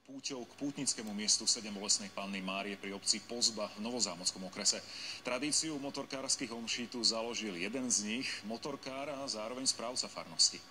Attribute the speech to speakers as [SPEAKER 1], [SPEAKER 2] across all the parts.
[SPEAKER 1] Púťou k pútnickému miestu 7 Bolestnej Panny Márie pri obci Pozba v Novozámockom okrese. Tradíciu motorkárskych omší tu založil jeden z nich, motorkár a zároveň správca farnosti.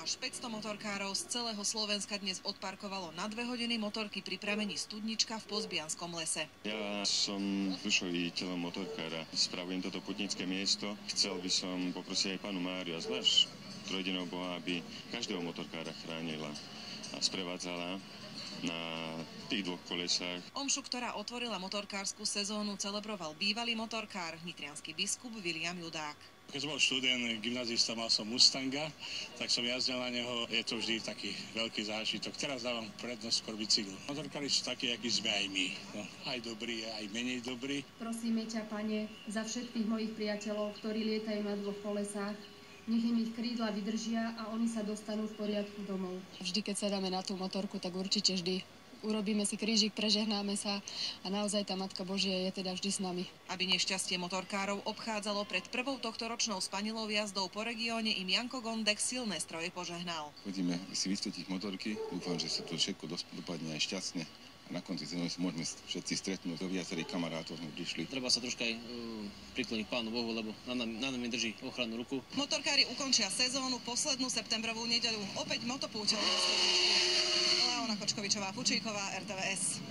[SPEAKER 2] Až 500 motorkárov z celého Slovenska dnes odparkovalo na 2 hodiny motorky pri pramení Studnička v Pozbianskom lese.
[SPEAKER 3] Ja som dušoviteľom motorkára. Spravujem toto putnické miesto. Chcel by som poprosiť aj pánu Máriu a zvlášť trojdinou Boha, aby každého motorkára chránila a sprevádzala na tých 2 kolesách.
[SPEAKER 2] Omšu, ktorá otvorila motorkársku sezónu, celebroval bývalý motorkár, nitriansky biskup Viliam Judák.
[SPEAKER 4] Keď som bol študent, gymnazista, mal som Mustanga, tak som jazdil na neho. Je to vždy taký veľký zážitok. Teraz dávam prednosť skôr bicyklu. Motorkári sú takí, akí sme aj my. No, aj dobrí, aj menej dobrí.
[SPEAKER 5] Prosíme ťa, Pane, za všetkých mojich priateľov, ktorí lietajú na 2 kolesách. Nech im ich krídla vydržia a oni sa dostanú v poriadku domov.
[SPEAKER 6] Vždy, keď sa dáme na tú motorku, tak určite vždy urobíme si krížik, prežehnáme sa a naozaj tá Matka Božia je teda vždy s nami.
[SPEAKER 2] Aby nešťastie motorkárov obchádzalo pred prvou tohtoročnou spanilou jazdou po regióne, im Janko Gondek silné stroje požehnal.
[SPEAKER 7] Chodíme si vysvetiť motorky, dúfam, že sa to všetko dopadne aj šťastne. Na konci sezóny môžeme všetci stretnúť, do viacerých kamarátov sme prišli.
[SPEAKER 8] Treba sa troška aj prikloniť Pánu Bohu, lebo na nami drží ochrannú ruku.
[SPEAKER 2] Motorkári ukončia sezónu poslednú septembrovú nedeľu opäť motopúťou. Leona Kočkovičová, Fučíková, RTVS.